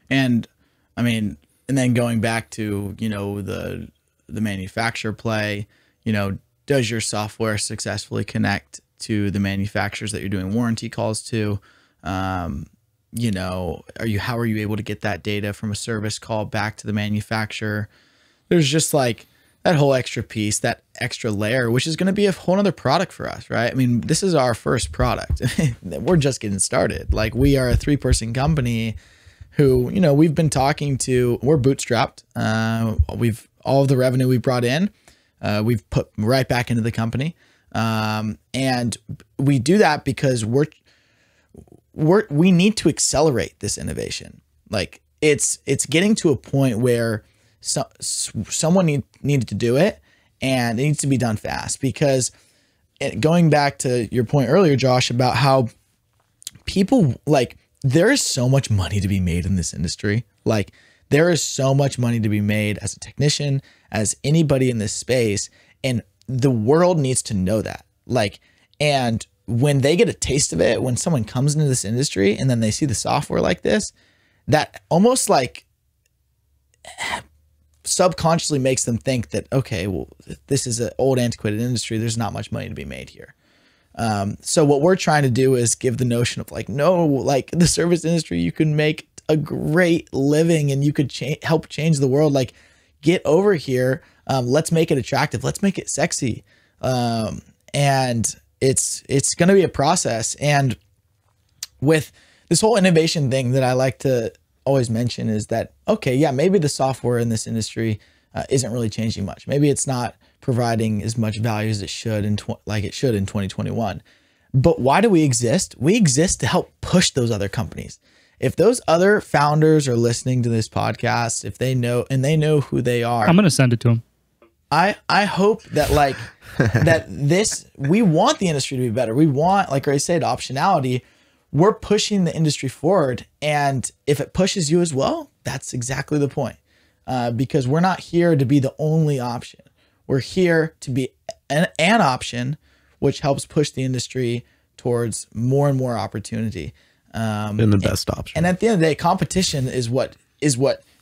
And I mean, and then going back to, you know, the manufacturer play, you know, does your software successfully connect to the manufacturers that you're doing warranty calls to? You know, how are you able to get that data from a service call back to the manufacturer? There's just like that whole extra piece, that extra layer, which is going to be a whole other product for us, right? I mean, this is our first product. We're just getting started. Like, we are a 3-person company who, you know, we've been talking to, we're bootstrapped. All of the revenue we brought in, we've put right back into the company. And we do that because we need to accelerate this innovation. Like, it's getting to a point where someone needed to do it, and it needs to be done fast. Because going back to your point earlier, Josh, about how people, like, there is so much money to be made in this industry. Like, there is so much money to be made as a technician, as anybody in this space, and the world needs to know that. Like, and when they get a taste of it, when someone comes into this industry and then they see the software like this, that almost like subconsciously makes them think that, okay, well, this is an old antiquated industry. There's not much money to be made here. So what we're trying to do is give the notion of like, no, like, the service industry, you can make a great living and you could help change the world. Like, get over here. Let's make it attractive. Let's make it sexy. And it's going to be a process. And with this whole innovation thing that I like to always mention is that, okay, yeah, maybe the software in this industry isn't really changing much. Maybe it's not providing as much value as it should like it should in 2021. But why do we exist? We exist to help push those other companies. If those other founders are listening to this podcast, if they know, and they know who they are, I'm going to send it to them. I hope that, like, that we want the industry to be better. We want, like I said, optionality. We're pushing the industry forward. And if it pushes you as well, that's exactly the point. Because we're not here to be the only option. We're here to be an option, which helps push the industry towards more and more opportunity. And the best option. And at the end of the day, competition is what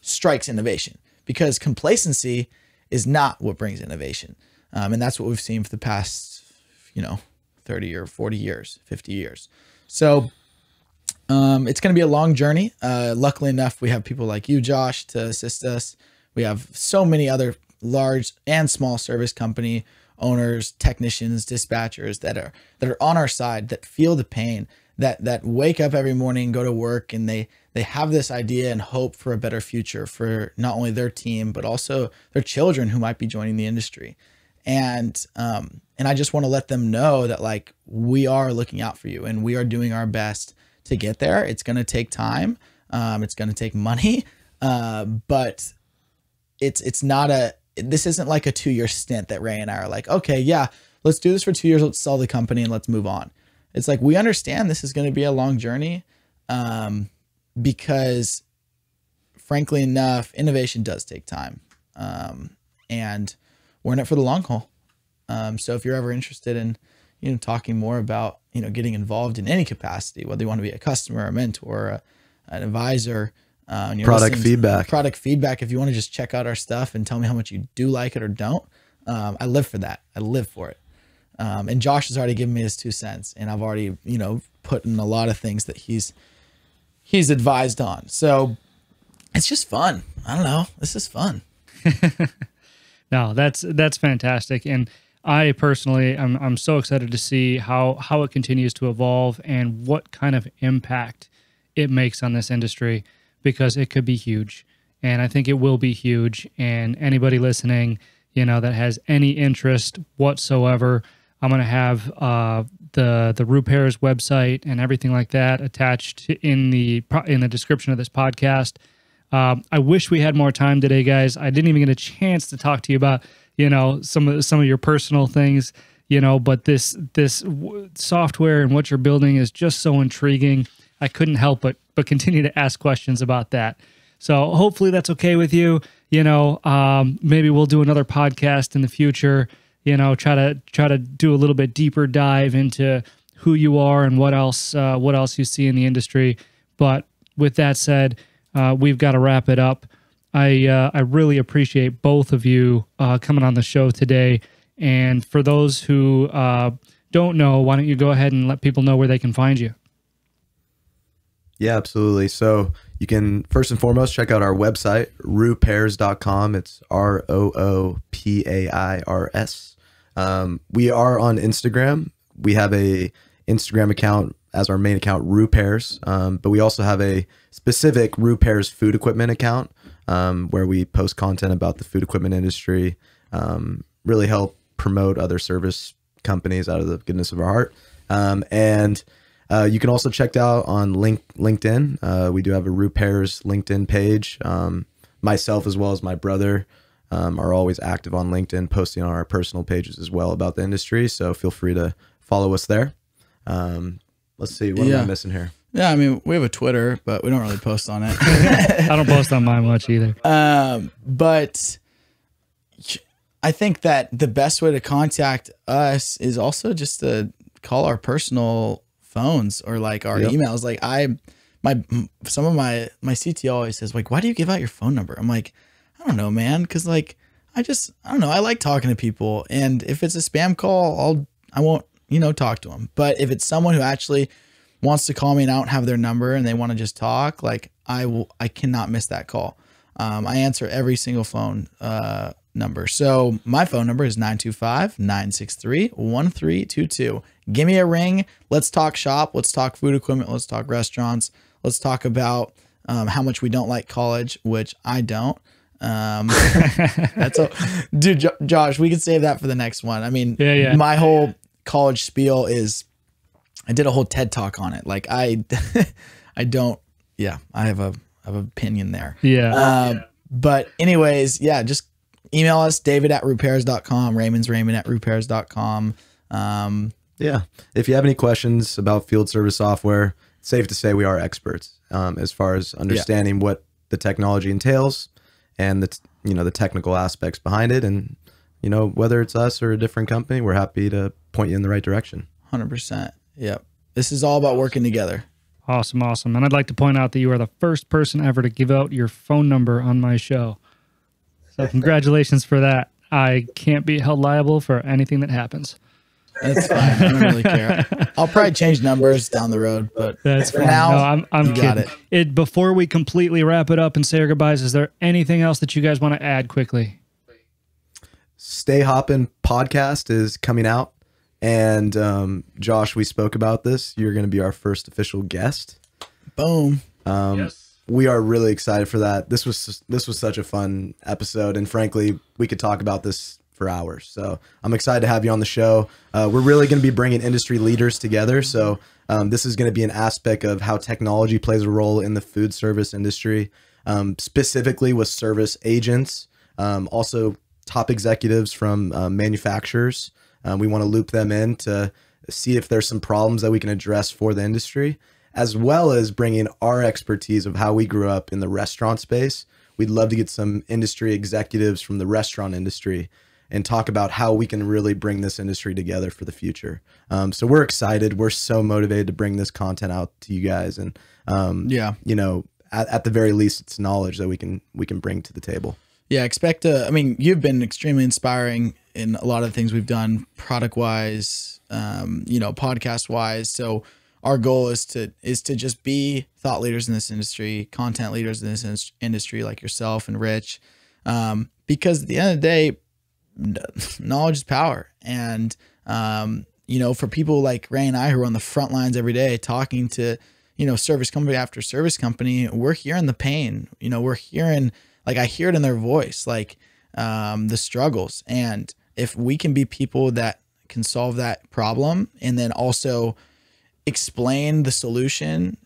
strikes innovation, because complacency is not what brings innovation. And that's what we've seen for the past, 30 or 40 years, 50 years. So it's going to be a long journey. Luckily enough, we have people like you, Josh, to assist us. We have so many other large and small service company owners, technicians, dispatchers that are on our side, that feel the pain, that wake up every morning, go to work, and they have this idea and hope for a better future for not only their team, but also their children who might be joining the industry. And I just want to let them know that, like, we are looking out for you and we are doing our best to get there. It's going to take time. It's going to take money. But this isn't like a 2-year stint that Ray and I are like, okay, yeah, let's do this for 2 years. Let's sell the company and let's move on. It's like, we understand this is going to be a long journey, because frankly enough, innovation does take time. And we're in it for the long haul. So if you're ever interested in, talking more about, getting involved in any capacity, whether you want to be a customer, a mentor, an advisor, product feedback. If you want to just check out our stuff and tell me how much you do like it or don't, I live for that. I live for it. And Josh has already given me his 2 cents, and I've already, put in a lot of things that he's advised on. So it's just fun. I don't know. This is fun. No, that's fantastic. And I personally, I'm so excited to see how it continues to evolve and what kind of impact it makes on this industry, because it could be huge. and I think it will be huge. And anybody listening, you know, that has any interest whatsoever, I'm going to have the Roopairs website and everything like that attached in the description of this podcast. I wish we had more time today, guys. I didn't even get a chance to talk to you about, you know, some of your personal things, you know, but this software and what you're building is just so intriguing. I couldn't help but continue to ask questions about that. So hopefully that's okay with you. You know, maybe we'll do another podcast in the future, you know, try to do a little bit deeper dive into who you are and what else you see in the industry. But with that said, we've got to wrap it up. I really appreciate both of you coming on the show today. And for those who don't know, why don't you go ahead and let people know where they can find you? Yeah, absolutely. So you can first and foremost check out our website, roopairs.com. It's ROOPAIRS. We are on Instagram. We have a Instagram account as our main account, Roopairs. But we also have a specific Roopairs food equipment account where we post content about the food equipment industry, really help promote other service companies out of the goodness of our heart. And you can also check out on LinkedIn. We do have a Roopairs LinkedIn page. Myself as well as my brother are always active on LinkedIn, posting on our personal pages as well about the industry. So feel free to follow us there. Let's see, what am I missing here? Yeah, I mean, we have a Twitter, but we don't really post on it. I don't post on mine much either. But I think that the best way to contact us is also just to call our personal phones or like our emails. Like some of my CTO always says, like, why do you give out your phone number? I'm like, I don't know, man. Cause like, I don't know. I like talking to people. And if it's a spam call, I won't, you know, talk to them. But if it's someone who actually wants to call me and I don't have their number and they want to just talk, like I cannot miss that call. I answer every single phone, number. So my phone number is 925-963-1322. Give me a ring. Let's talk shop. Let's talk food equipment. Let's talk restaurants. Let's talk about how much we don't like college, which I don't. That's dude, Josh, we could save that for the next one. I mean, my whole college spiel is, I did a whole TED talk on it. Like I have an opinion there. But anyways, just email us, david@roopairs.com, Raymond@roopairs.com. If you have any questions about field service software, it's safe to say we are experts as far as understanding what the technology entails and the technical aspects behind it. And, you know, whether it's us or a different company, we're happy to point you in the right direction. 100%. Yep. This is all about working together. Awesome. And I'd like to point out that you are the first person ever to give out your phone number on my show. So congratulations for that. I can't be held liable for anything that happens. That's fine. I don't really care. I'll probably change numbers down the road, but that's for fine. now, no, I'm kidding. Before we completely wrap it up and say our goodbyes, is there anything else that you guys want to add quickly? Stay Hoppin' podcast is coming out. And Josh, we spoke about this. You're going to be our first official guest. Boom. Yes. We are really excited for that. This was such a fun episode, and frankly, we could talk about this for hours. So I'm excited to have you on the show. We're really going to be bringing industry leaders together. So this is going to be an aspect of how technology plays a role in the food service industry, specifically with service agents, also top executives from manufacturers. We want to loop them in to see if there's some problems that we can address for the industry, as well as bringing our expertise of how we grew up in the restaurant space. We'd love to get some industry executives from the restaurant industry and talk about how we can really bring this industry together for the future. So we're excited. We're so motivated to bring this content out to you guys. And, you know, at the very least, it's knowledge that we can bring to the table. Yeah, you've been extremely inspiring in a lot of the things we've done product wise, podcast wise. So our goal is to just be thought leaders in this industry, content leaders in this industry like yourself and Rich. Because at the end of the day, knowledge is power. And, for people like Ray and I who are on the front lines every day talking to, service company after service company, we're hearing the pain, we're hearing like I hear it in their voice, like the struggles. And if we can be people that can solve that problem and then also explain the solution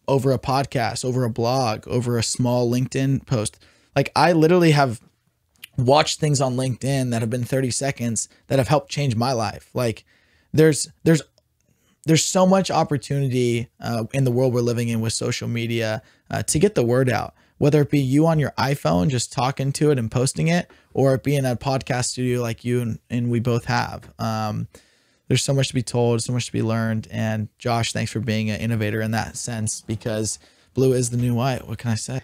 over a podcast, over a blog, over a small LinkedIn post. Like I literally have watched things on LinkedIn that have been 30 seconds that have helped change my life. Like there's so much opportunity in the world we're living in with social media to get the word out, whether it be you on your iPhone, just talking to it and posting it, or it be in a podcast studio like you and we both have. There's so much to be told, so much to be learned. And Josh, thanks for being an innovator in that sense, because blue is the new white. What can I say?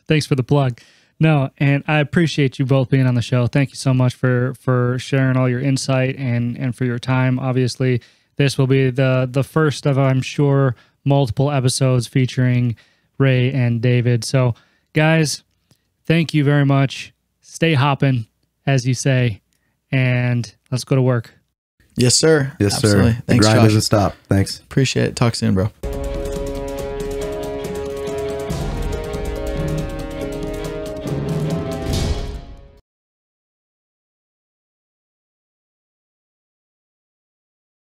Thanks for the plug. No, and I appreciate you both being on the show. Thank you so much for sharing all your insight and for your time. Obviously, this will be the first of, I'm sure, multiple episodes featuring Ray and David. So, guys, thank you very much. Stay hopping, as you say, and let's go to work. Yes, sir. Yes, Absolutely. sir. Thanks, the grind Josh. doesn't stop. Thanks. Appreciate it. Talk soon, bro.